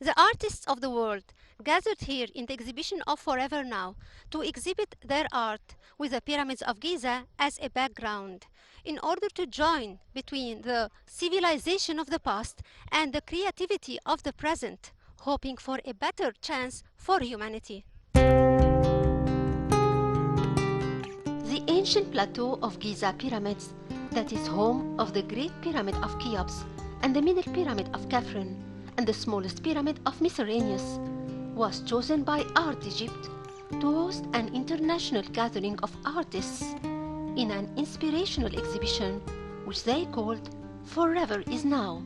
The artists of the world gathered here in the exhibition of Forever Now to exhibit their art with the pyramids of Giza as a background in order to join between the civilization of the past and the creativity of the present, hoping for a better chance for humanity. The ancient plateau of Giza pyramids, that is home of the Great Pyramid of Cheops and the Middle Pyramid of Khafre and the smallest pyramid of Mycerinus, was chosen by Art Egypt to host an international gathering of artists in an inspirational exhibition which they called Forever is Now.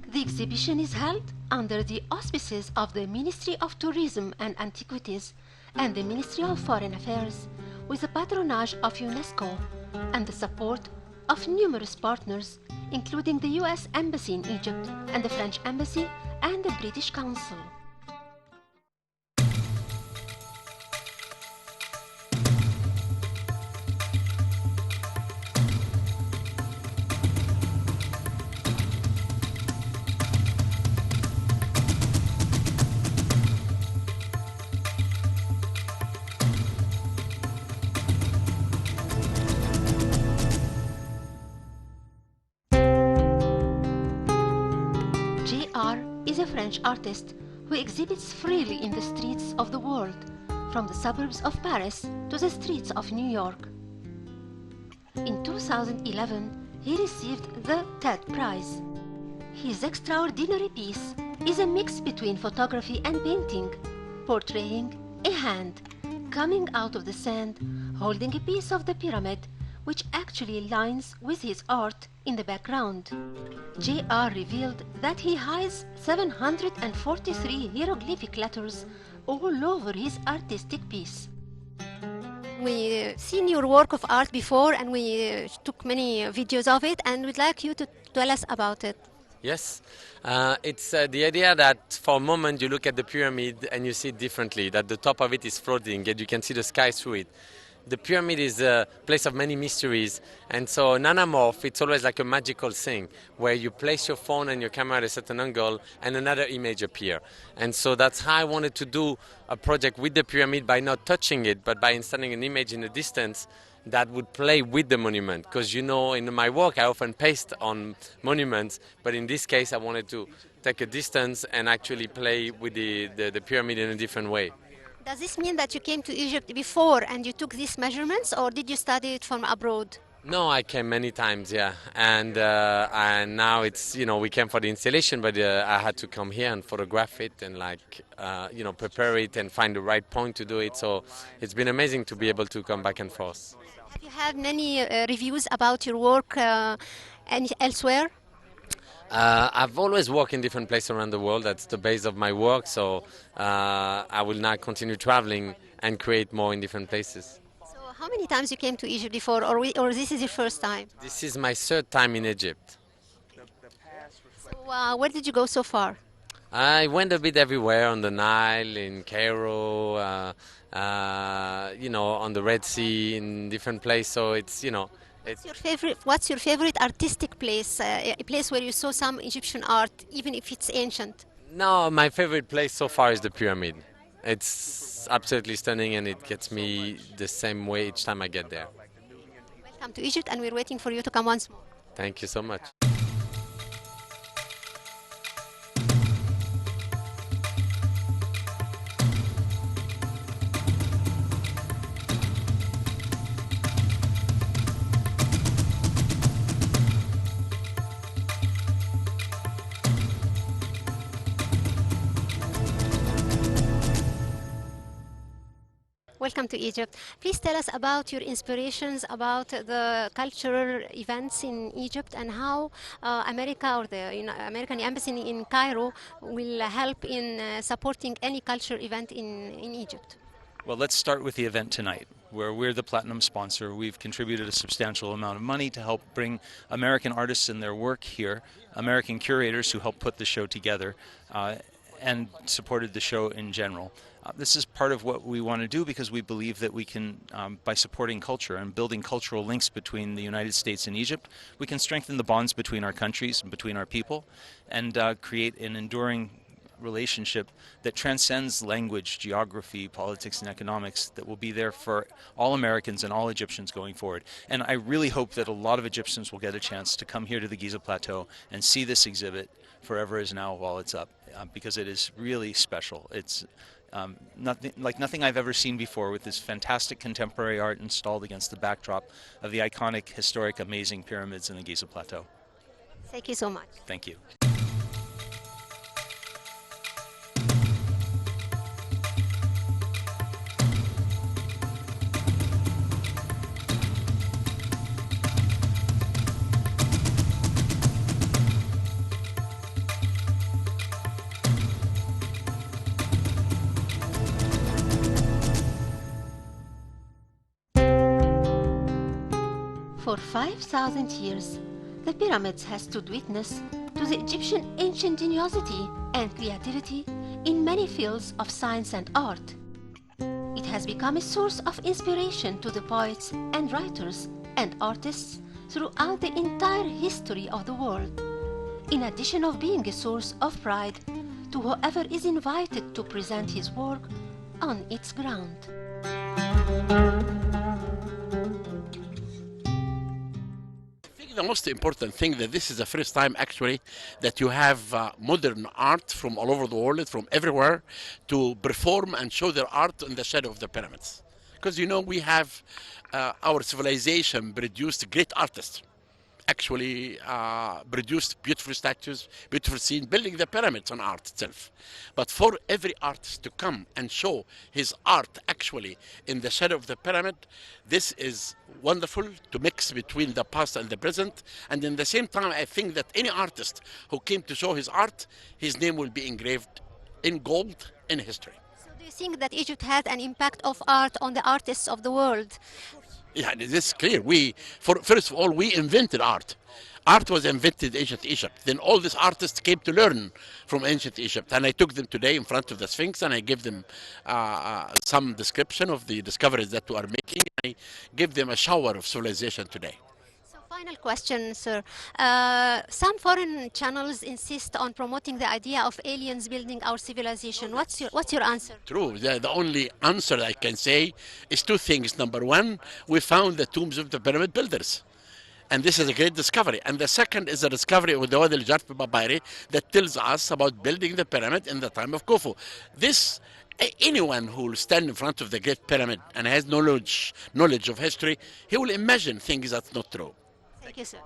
The exhibition is held under the auspices of the Ministry of Tourism and Antiquities and the Ministry of Foreign Affairs, with the patronage of UNESCO and the support of numerous partners, including the US Embassy in Egypt and the French Embassy and the British Council. JR is a French artist who exhibits freely in the streets of the world, from the suburbs of Paris to the streets of New York. In 2011, he received the TED Prize. His extraordinary piece is a mix between photography and painting, portraying a hand coming out of the sand, holding a piece of the pyramid, which actually aligns with his art in the background. JR revealed that he hides 743 hieroglyphic letters all over his artistic piece. We seen your work of art before and we took many videos of it, and we'd like you to tell us about it. Yes, it's the idea that for a moment you look at the pyramid and you see it differently, that the top of it is floating and you can see the sky through it. The pyramid is a place of many mysteries, and so Nanamorph, it's always like a magical thing where you place your phone and your camera at a certain angle and another image appear. And so that's how I wanted to do a project with the pyramid, by not touching it but by installing an image in the distance that would play with the monument. Because you know, in my work I often paste on monuments, but in this case I wanted to take a distance and actually play with the pyramid in a different way. Does this mean that you came to Egypt before and you took these measurements, or did you study it from abroad? No, I came many times, yeah, and now it's, you know, we came for the installation, but I had to come here and photograph it and prepare it and find the right point to do it. So it's been amazing to be able to come back and forth. Have you had many reviews about your work and elsewhere? I've always worked in different places around the world. That's the base of my work. So I will now continue traveling and create more in different places. So how many times you came to Egypt before, or this is your first time? This is my third time in Egypt. So where did you go so far? I went a bit everywhere, on the Nile, in Cairo, on the Red Sea, in different places. So it's, you know, it's What's your favorite artistic place? A place where you saw some Egyptian art, even if it's ancient. no, my favorite place so far is the pyramid. It's absolutely stunning, and it gets me the same way each time I get there. Welcome to Egypt, and we're waiting for you to come once more. Thank you so much. Welcome to Egypt. Please tell us about your inspirations about the cultural events in Egypt and how America or the American Embassy in Cairo will help in supporting any cultural event in Egypt. Well, let's start with the event tonight, where we're the platinum sponsor. We've contributed a substantial amount of money to help bring American artists and their work here, American curators who helped put the show together, and supported the show in general. This is part of what we want to do because we believe that we can, by supporting culture and building cultural links between the United States and Egypt, we can strengthen the bonds between our countries and between our people and create an enduring relationship that transcends language, geography, politics, and economics that will be there for all Americans and all Egyptians going forward. And I really hope that a lot of Egyptians will get a chance to come here to the Giza Plateau and see this exhibit, Forever Is Now, while it's up, because it is really special. It's nothing I've ever seen before, with this fantastic contemporary art installed against the backdrop of the iconic, historic, amazing pyramids in the Giza Plateau. Thank you so much. Thank you. For 5,000 years, the pyramids has stood witness to the Egyptian ancient ingenuity and creativity in many fields of science and art. It has become a source of inspiration to the poets and writers and artists throughout the entire history of the world, in addition of being a source of pride to whoever is invited to present his work on its ground. The most important thing that this is the first time actually that you have modern art from all over the world, from everywhere, to perform and show their art in the shadow of the pyramids. Because you know we have our civilization produced great artists, actually produced beautiful statues, beautiful scenes, building the pyramids on art itself. But for every artist to come and show his art actually in the shadow of the pyramid, this is wonderful to mix between the past and the present. And in the same time, I think that any artist who came to show his art, his name will be engraved in gold in history. So do you think that Egypt has an impact of art on the artists of the world? Yeah, this is clear. First of all, we invented art. Art was invented in ancient Egypt. Then all these artists came to learn from ancient Egypt. And I took them today in front of the Sphinx and I gave them some description of the discoveries that we are making. I give them a shower of civilization today. So final question, sir. Some foreign channels insist on promoting the idea of aliens building our civilization. What's your answer? True. The only answer I can say is two things. Number one, we found the tombs of the pyramid builders. And this is a great discovery. And the second is the discovery of the Wadi al-Jarf papyri that tells us about building the pyramid in the time of Khufu. Anyone who will stand in front of the Great Pyramid and has knowledge of history, he will imagine things that's not true. Thank you, sir.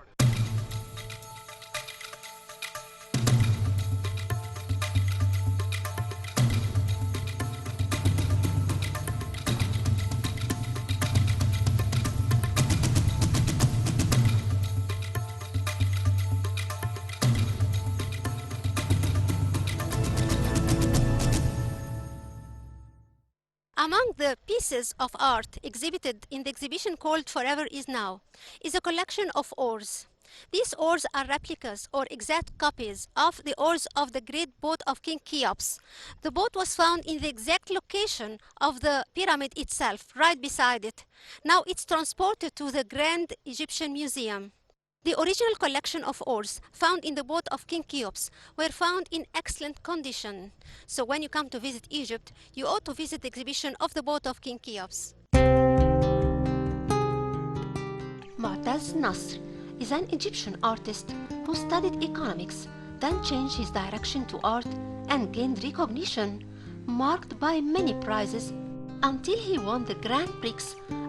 Among the pieces of art exhibited in the exhibition called Forever Is Now is a collection of oars. These oars are replicas or exact copies of the oars of the great boat of King Cheops. The boat was found in the exact location of the pyramid itself, right beside it. Now it's transported to the Grand Egyptian Museum. The original collection of oars found in the boat of King Cheops were found in excellent condition. So when you come to visit Egypt, you ought to visit the exhibition of the boat of King Cheops. Mu'taz Nasr is an Egyptian artist who studied economics, then changed his direction to art and gained recognition, marked by many prizes, until he won the Grand Prix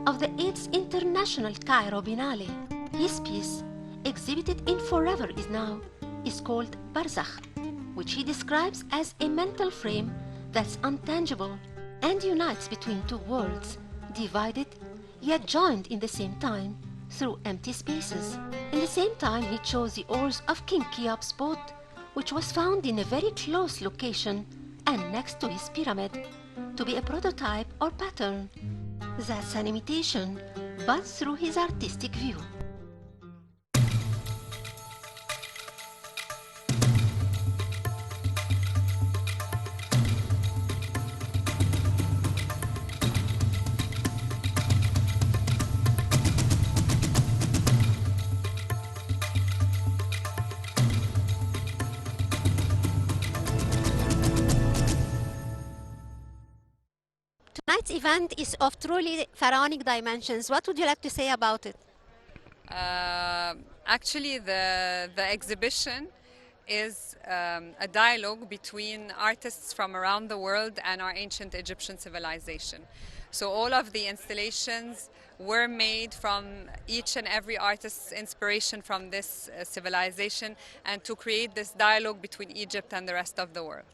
of the 8th International Cairo Biennale. His piece, exhibited in Forever Is Now, is called Barzakh, which he describes as a mental frame that's untangible and unites between two worlds, divided yet joined in the same time through empty spaces. In the same time, he chose the oars of King Cheops' boat, which was found in a very close location and next to his pyramid, to be a prototype or pattern. That's an imitation, but through his artistic view. Tonight's event is of truly pharaonic dimensions. What would you like to say about it? Actually, the exhibition is a dialogue between artists from around the world and our ancient Egyptian civilization. So all of the installations were made from each and every artist's inspiration from this civilization, and to create this dialogue between Egypt and the rest of the world.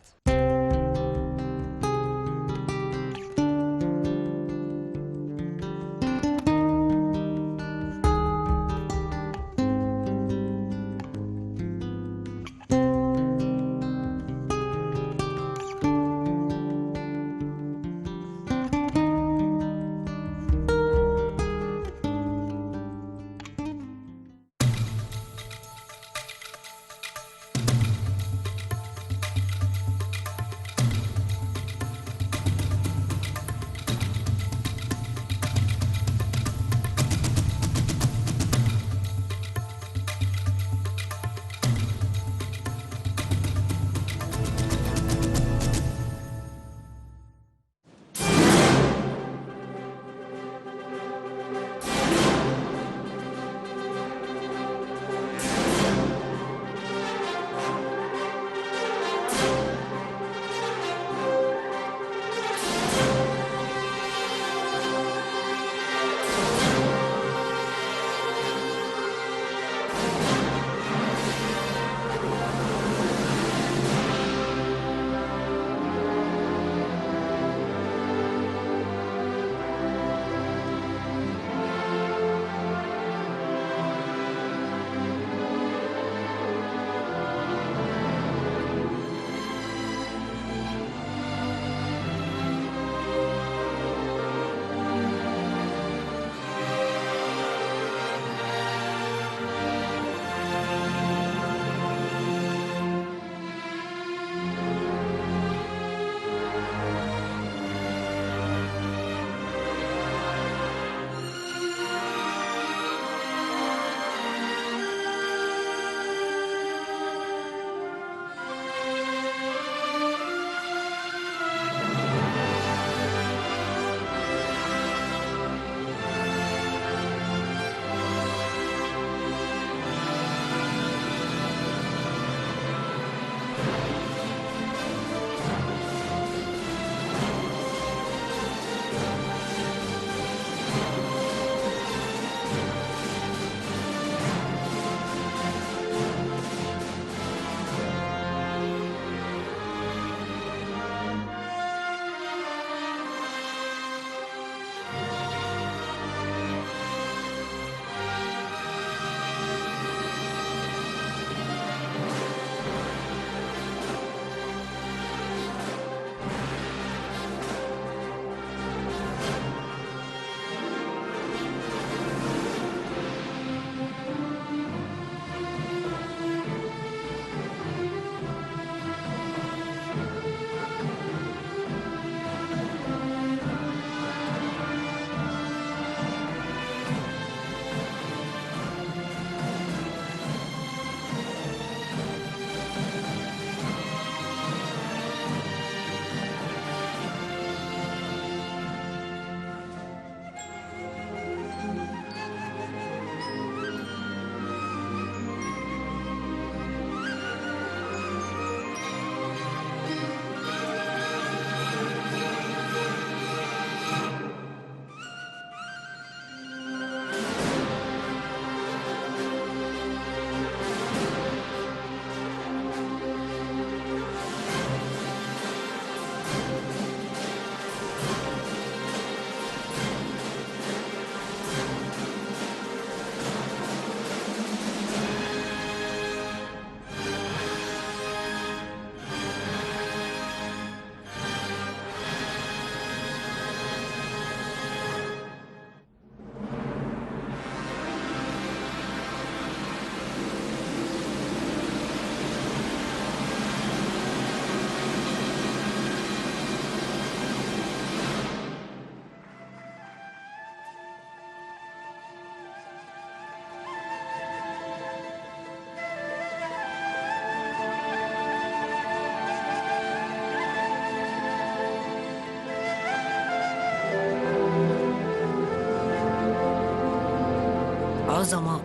عظماء.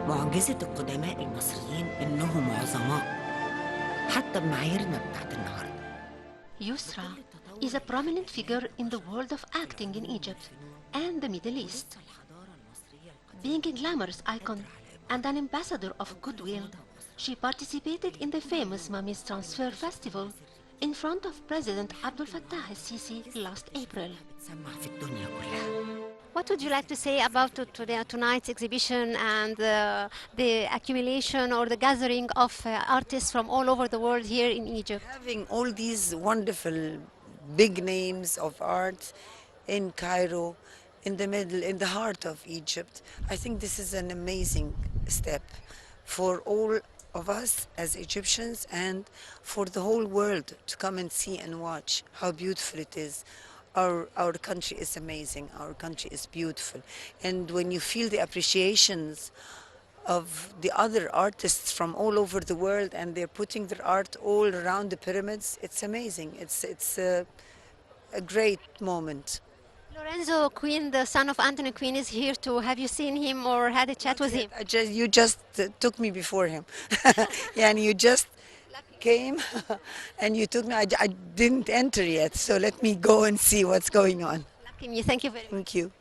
معجزة القدماء المصريين إنهم عظماء حتى بمعاييرنا بتاعت النهاردة. Yusra is a prominent figure in the world of acting in Egypt and the Middle East. Being a glamorous icon and an ambassador of goodwill, she participated in the famous Mummies Transfer Festival in front of President Abdel Fattah el-Sisi last April. بتسمع في الدنيا كلها. What would you like to say about tonight's exhibition and the accumulation or the gathering of artists from all over the world here in Egypt? Having all these wonderful big names of art in Cairo, in the middle, in the heart of Egypt, I think this is an amazing step for all of us as Egyptians and for the whole world to come and see and watch how beautiful it is. Our country is amazing, our country is beautiful. And when you feel the appreciations of the other artists from all over the world and they're putting their art all around the pyramids, it's amazing. It's a great moment. Lorenzo Queen, the son of Anthony Queen, is here too. Have you seen him or had a chat with him? You just took me before him. Yeah, and you just came and you took me. I didn't enter yet, so let me go and see what's going on. Lucky me. Thank you very much. Thank you.